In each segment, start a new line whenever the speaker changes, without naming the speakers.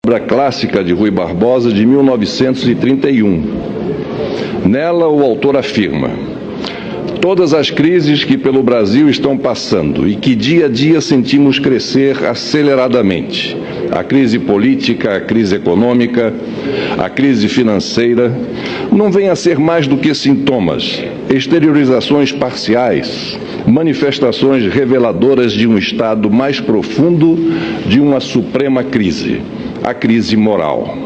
obra clássica de Rui Barbosa, de 1931. Nela, o autor afirma: todas as crises que pelo Brasil estão passando e que dia a dia sentimos crescer aceleradamente, a crise política, a crise econômica, a crise financeira, não vêm a ser mais do que sintomas, exteriorizações parciais, manifestações reveladoras de um estado mais profundo de uma suprema crise, a crise moral.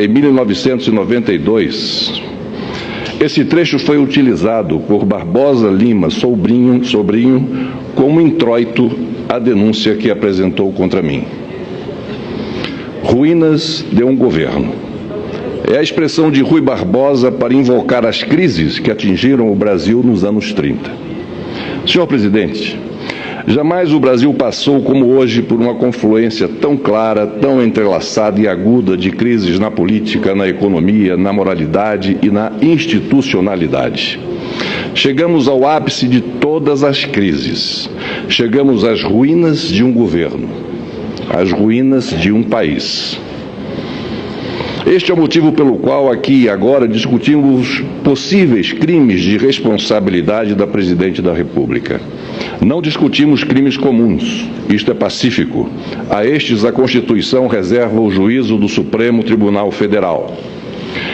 Em 1992, esse trecho foi utilizado por Barbosa Lima, sobrinho, como introito à denúncia que apresentou contra mim. Ruínas de um governo. É a expressão de Rui Barbosa para invocar as crises que atingiram o Brasil nos anos 30. Senhor presidente, jamais o Brasil passou como hoje por uma confluência tão clara, tão entrelaçada e aguda de crises na política, na economia, na moralidade e na institucionalidade. Chegamos ao ápice de todas as crises. Chegamos às ruínas de um governo, às ruínas de um país. Este é o motivo pelo qual aqui e agora discutimos possíveis crimes de responsabilidade da Presidente da República. Não discutimos crimes comuns, isto é pacífico. A estes a Constituição reserva o juízo do Supremo Tribunal Federal.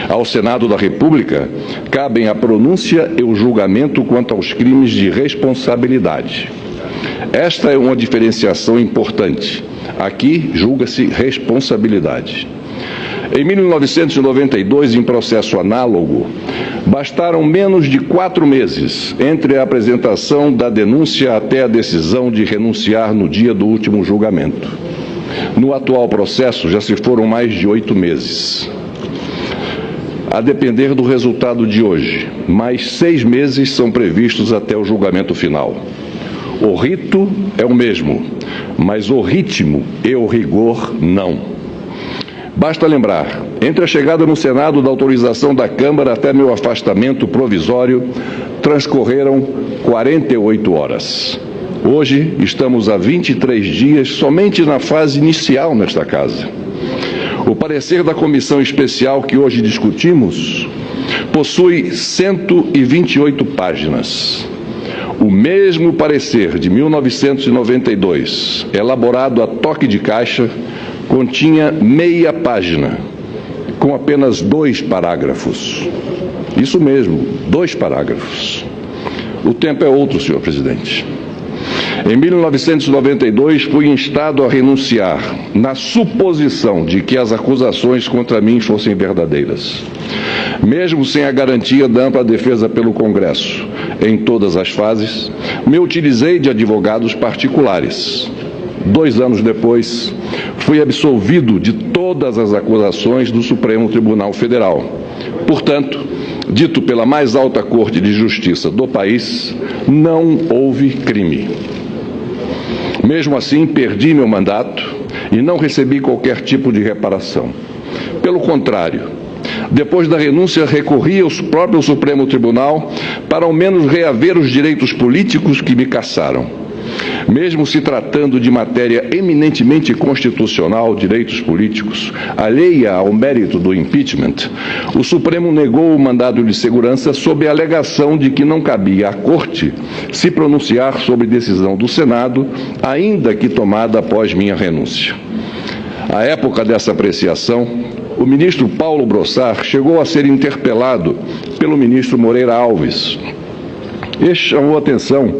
Ao Senado da República cabem a pronúncia e o julgamento quanto aos crimes de responsabilidade. Esta é uma diferenciação importante. Aqui julga-se responsabilidade. Em 1992, em processo análogo, bastaram menos de 4 meses entre a apresentação da denúncia até a decisão de renunciar no dia do último julgamento. No atual processo, já se foram mais de 8 meses. A depender do resultado de hoje, mais 6 meses são previstos até o julgamento final. O rito é o mesmo, mas o ritmo e o rigor não. Basta lembrar, entre a chegada no Senado da autorização da Câmara até meu afastamento provisório, transcorreram 48 horas. Hoje estamos há 23 dias somente na fase inicial nesta casa. O parecer da comissão especial que hoje discutimos possui 128 páginas. O mesmo parecer de 1992, elaborado a toque de caixa, continha meia página, com apenas 2 parágrafos. Isso mesmo, 2 parágrafos. O tempo é outro, senhor presidente. Em 1992, fui instado a renunciar, na suposição de que as acusações contra mim fossem verdadeiras. Mesmo sem a garantia da ampla defesa pelo Congresso, em todas as fases, me utilizei de advogados particulares. 2 anos depois, fui absolvido de todas as acusações do Supremo Tribunal Federal. Portanto, dito pela mais alta Corte de Justiça do país, não houve crime. Mesmo assim, perdi meu mandato e não recebi qualquer tipo de reparação. Pelo contrário, depois da renúncia, recorri ao próprio Supremo Tribunal para ao menos reaver os direitos políticos que me cassaram. Mesmo se tratando de matéria eminentemente constitucional, direitos políticos, alheia ao mérito do impeachment, o Supremo negou o mandado de segurança sob a alegação de que não cabia à Corte se pronunciar sobre decisão do Senado, ainda que tomada após minha renúncia. À época dessa apreciação, o ministro Paulo Brossard chegou a ser interpelado pelo ministro Moreira Alves. Este chamou atenção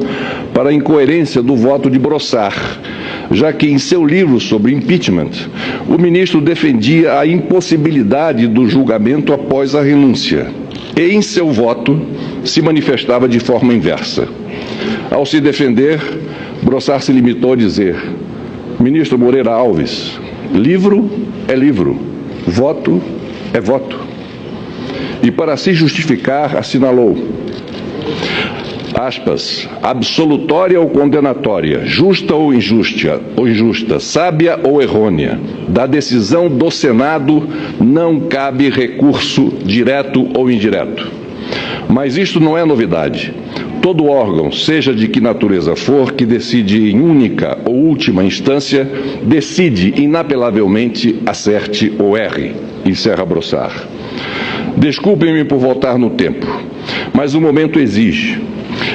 para a incoerência do voto de Brossard, já que em seu livro sobre impeachment, o ministro defendia a impossibilidade do julgamento após a renúncia e, em seu voto, se manifestava de forma inversa. Ao se defender, Brossard se limitou a dizer: ministro Moreira Alves, livro é livro, voto é voto. E para se justificar, assinalou: aspas, absolutória ou condenatória, justa ou injusta, sábia ou errônea, da decisão do Senado não cabe recurso direto ou indireto. Mas isto não é novidade. Todo órgão, seja de que natureza for, que decide em única ou última instância, decide inapelavelmente, acerte ou erre, encerra Brossard. Desculpem-me por voltar no tempo, mas o momento exige.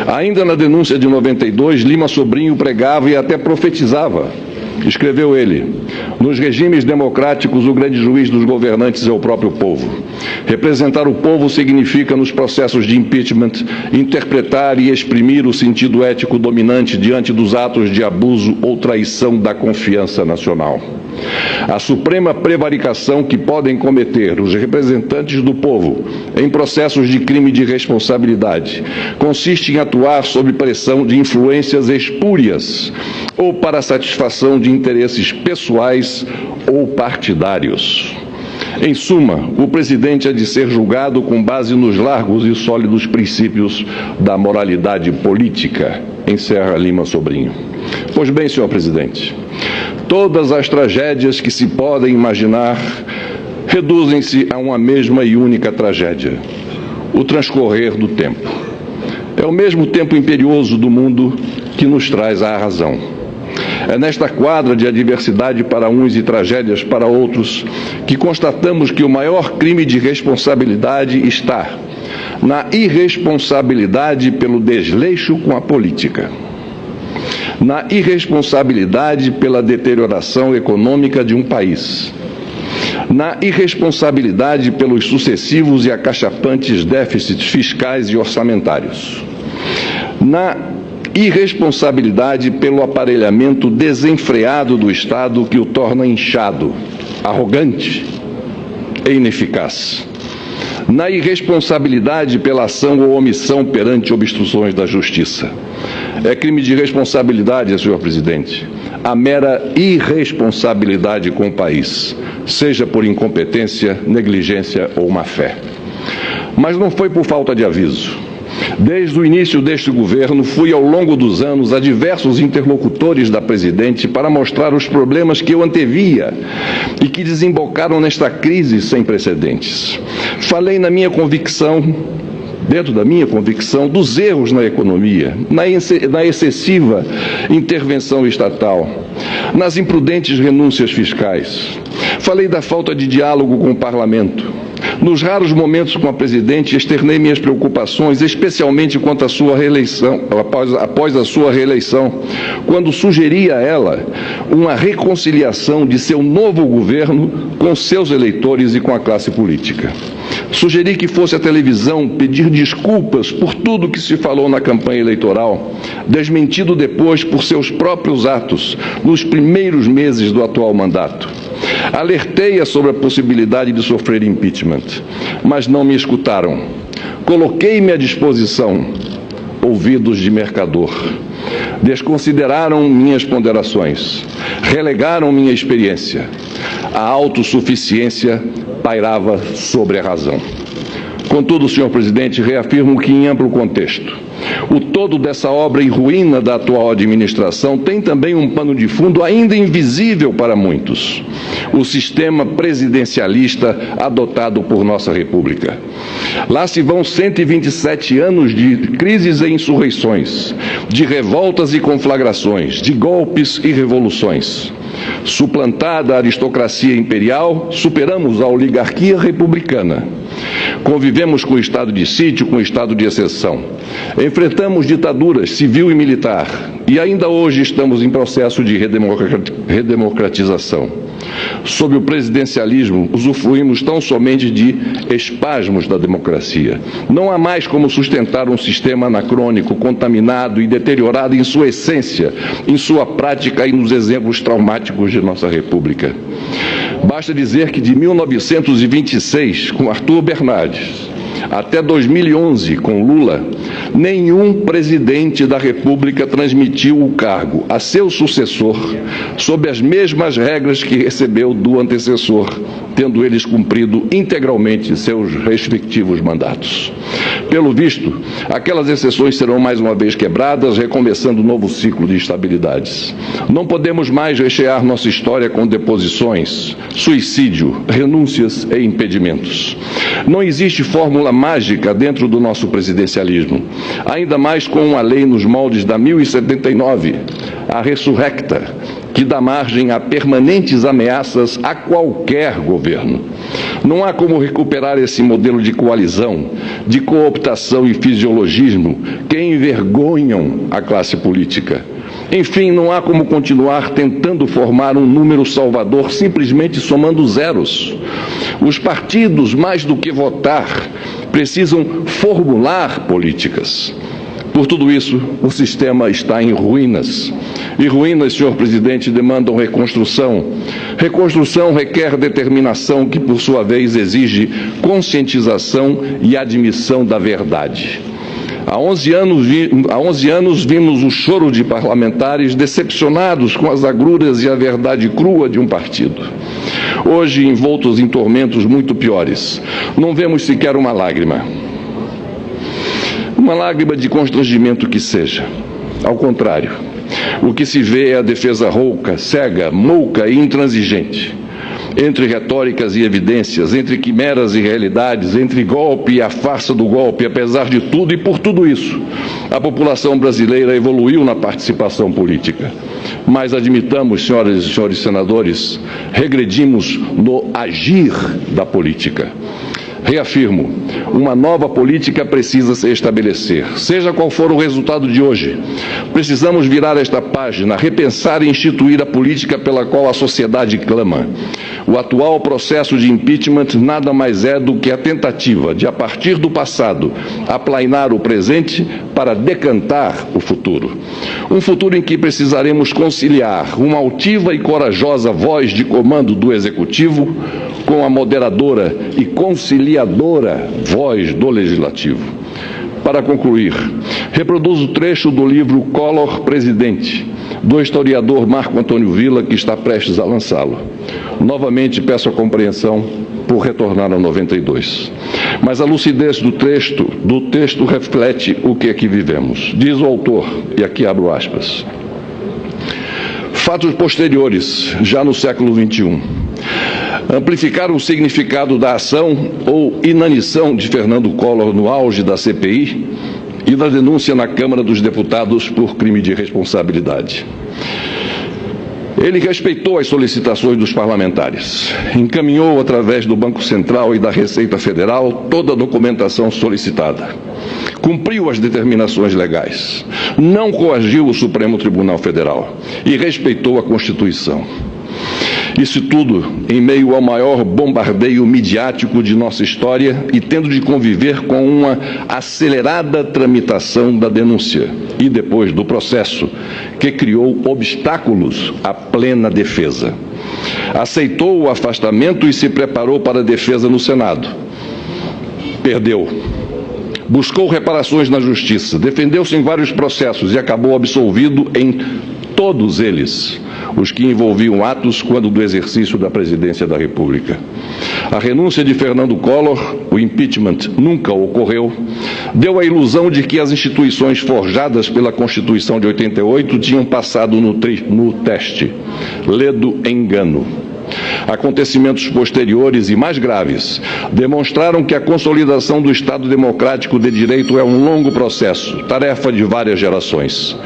Ainda na denúncia de 92, Lima Sobrinho pregava e até profetizava. Escreveu ele: nos regimes democráticos, o grande juiz dos governantes é o próprio povo. Representar o povo significa, nos processos de impeachment, interpretar e exprimir o sentido ético dominante diante dos atos de abuso ou traição da confiança nacional. A suprema prevaricação que podem cometer os representantes do povo em processos de crime de responsabilidade consiste em atuar sob pressão de influências espúrias ou para a satisfação de interesses pessoais ou partidários. Em suma, o presidente é de ser julgado com base nos largos e sólidos princípios da moralidade política, encerra Lima Sobrinho. Pois bem, senhor presidente, todas as tragédias que se podem imaginar reduzem-se a uma mesma e única tragédia: o transcorrer do tempo. É o mesmo tempo imperioso do mundo que nos traz à razão. É nesta quadra de adversidade para uns e tragédias para outros que constatamos que o maior crime de responsabilidade está na irresponsabilidade pelo desleixo com a política, na irresponsabilidade pela deterioração econômica de um país, na irresponsabilidade pelos sucessivos e acachapantes déficits fiscais e orçamentários, na irresponsabilidade pelo aparelhamento desenfreado do Estado que o torna inchado, arrogante e ineficaz, na irresponsabilidade pela ação ou omissão perante obstruções da justiça. É crime de responsabilidade, senhor presidente, a mera irresponsabilidade com o país, seja por incompetência, negligência ou má-fé. Mas não foi por falta de aviso. Desde o início deste governo, fui ao longo dos anos a diversos interlocutores da presidente para mostrar os problemas que eu antevia e que desembocaram nesta crise sem precedentes. Falei na minha convicção, dentro da minha convicção, dos erros na economia, na excessiva intervenção estatal, nas imprudentes renúncias fiscais. Falei da falta de diálogo com o parlamento. Nos raros momentos com a presidente, externei minhas preocupações, especialmente quanto à sua reeleição, após a sua reeleição, quando sugeri a ela uma reconciliação de seu novo governo com seus eleitores e com a classe política. Sugeri que fosse à televisão pedir desculpas por tudo que se falou na campanha eleitoral, desmentido depois por seus próprios atos nos primeiros meses do atual mandato. Alertei-a sobre a possibilidade de sofrer impeachment, mas não me escutaram. Coloquei-me à disposição, ouvidos de mercador. Desconsideraram minhas ponderações, relegaram minha experiência. A autossuficiência pairava sobre a razão. Contudo, senhor presidente, reafirmo que, em amplo contexto, o todo dessa obra em ruína da atual administração tem também um pano de fundo ainda invisível para muitos: o sistema presidencialista adotado por nossa República. Lá se vão 127 anos de crises e insurreições, de revoltas e conflagrações, de golpes e revoluções. Suplantada a aristocracia imperial, superamos a oligarquia republicana. Convivemos com o estado de sítio, com o estado de exceção. Enfrentamos ditaduras civil e militar e ainda hoje estamos em processo de redemocratização. Sob o presidencialismo, usufruímos tão somente de espasmos da democracia. Não há mais como sustentar um sistema anacrônico, contaminado e deteriorado em sua essência, em sua prática e nos exemplos traumáticos de nossa República. Basta dizer que de 1926, com Arthur Bernardes, até 2011, com Lula, nenhum presidente da República transmitiu o cargo a seu sucessor sob as mesmas regras que recebeu do antecessor, tendo eles cumprido integralmente seus respectivos mandatos. Pelo visto, aquelas exceções serão mais uma vez quebradas, recomeçando um novo ciclo de instabilidades. Não podemos mais rechear nossa história com deposições, suicídio, renúncias e impedimentos. Não existe fórmula mágica dentro do nosso presidencialismo, ainda mais com uma lei nos moldes da 1079, a ressurrecta, que dá margem a permanentes ameaças a qualquer governo. Não há como recuperar esse modelo de coalizão, de cooptação e fisiologismo que envergonham a classe política. Enfim, não há como continuar tentando formar um número salvador simplesmente somando zeros. Os partidos, mais do que votar, precisam formular políticas. Por tudo isso, o sistema está em ruínas. E ruínas, senhor presidente, demandam reconstrução. Reconstrução requer determinação que, por sua vez, exige conscientização e admissão da verdade. Há 11 anos vimos o choro de parlamentares decepcionados com as agruras e a verdade crua de um partido. Hoje, envoltos em tormentos muito piores, não vemos sequer uma lágrima. Uma lágrima de constrangimento que seja. Ao contrário, o que se vê é a defesa rouca, cega, mouca e intransigente. Entre retóricas e evidências, entre quimeras e realidades, entre golpe e a farsa do golpe, apesar de tudo e por tudo isso, a população brasileira evoluiu na participação política. Mas admitamos, senhoras e senhores senadores, regredimos no agir da política. Reafirmo, uma nova política precisa se estabelecer, seja qual for o resultado de hoje. Precisamos virar esta página, repensar e instituir a política pela qual a sociedade clama. O atual processo de impeachment nada mais é do que a tentativa de, a partir do passado, aplainar o presente para decantar o futuro. Um futuro em que precisaremos conciliar uma altiva e corajosa voz de comando do Executivo com a moderadora e conciliadora voz do Legislativo. Para concluir, reproduzo o trecho do livro Collor Presidente, do historiador Marco Antônio Villa, que está prestes a lançá-lo. Novamente peço a compreensão por retornar ao 92. Mas a lucidez do texto reflete o que aqui vivemos. Diz o autor, e aqui abro aspas: fatos posteriores, já no século XXI, amplificaram o significado da ação ou inanição de Fernando Collor no auge da CPI e da denúncia na Câmara dos Deputados por crime de responsabilidade. Ele respeitou as solicitações dos parlamentares, encaminhou através do Banco Central e da Receita Federal toda a documentação solicitada, cumpriu as determinações legais, não coagiu o Supremo Tribunal Federal e respeitou a Constituição. Isso tudo em meio ao maior bombardeio midiático de nossa história e tendo de conviver com uma acelerada tramitação da denúncia e depois do processo, que criou obstáculos à plena defesa. Aceitou o afastamento e se preparou para a defesa no Senado. Perdeu. Buscou reparações na Justiça, defendeu-se em vários processos e acabou absolvido em todos eles, os que envolviam atos quando do exercício da presidência da República. A renúncia de Fernando Collor, o impeachment nunca ocorreu, deu a ilusão de que as instituições forjadas pela Constituição de 88 tinham passado no teste. Ledo engano. Acontecimentos posteriores e mais graves demonstraram que a consolidação do Estado democrático de direito é um longo processo, tarefa de várias gerações.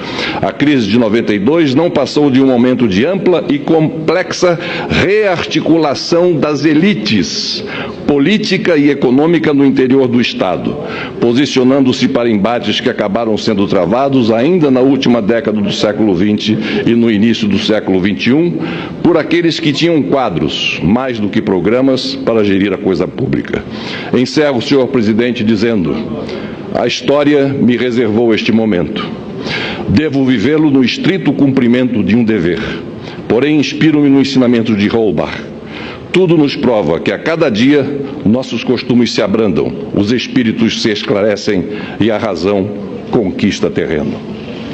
A crise de 92 não passou de um momento de ampla e complexa rearticulação das elites política e econômica no interior do Estado, posicionando-se para embates que acabaram sendo travados ainda na última década do século XX e no início do século XXI por aqueles que tinham quadros, mais do que programas, para gerir a coisa pública. Encerro, senhor presidente, dizendo: a história me reservou este momento. Devo vivê-lo no estrito cumprimento de um dever. Porém, inspiro-me no ensinamento de Holbach. Tudo nos prova que a cada dia nossos costumes se abrandam, os espíritos se esclarecem e a razão conquista terreno.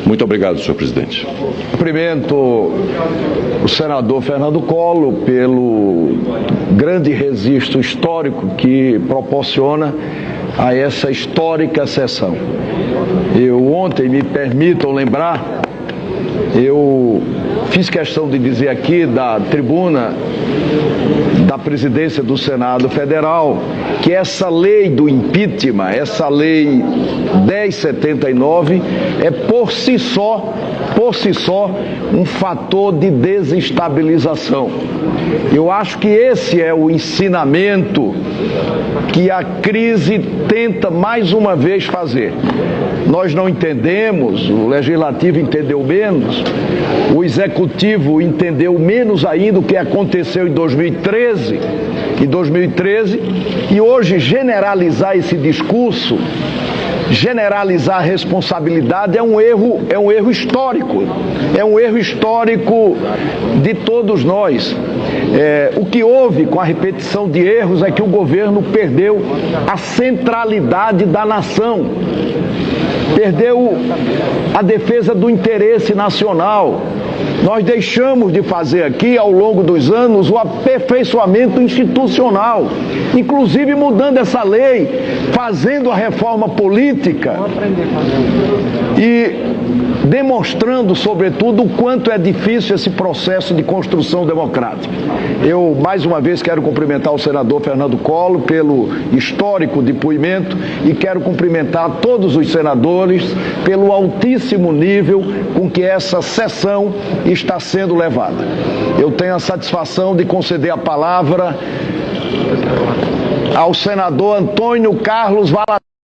Muito obrigado, senhor presidente.
Cumprimento o senador Fernando Collor pelo grande registro histórico que proporciona a essa histórica sessão. Ontem, me permitam lembrar, eu fiz questão de dizer aqui da tribuna da presidência do Senado Federal que essa lei do impeachment, essa lei 1079, é por si só um fator de desestabilização. Eu acho que esse é o ensinamento que a crise tenta mais uma vez fazer. Nós não entendemos, o Legislativo entendeu menos, o Executivo entendeu menos ainda o que aconteceu em 2013, e hoje generalizar esse discurso, generalizar a responsabilidade é um erro histórico, é um erro histórico de todos nós. O que houve com a repetição de erros é que o governo perdeu a centralidade da nação, perdeu a defesa do interesse nacional. Nós deixamos de fazer aqui, ao longo dos anos, o aperfeiçoamento institucional, inclusive mudando essa lei, fazendo a reforma política e demonstrando, sobretudo, o quanto é difícil esse processo de construção democrática. Eu, mais uma vez, quero cumprimentar o senador Fernando Collor pelo histórico depoimento e quero cumprimentar todos os senadores pelo altíssimo nível com que essa sessão está sendo levada. Eu tenho a satisfação de conceder a palavra ao senador Antônio Carlos Valadares.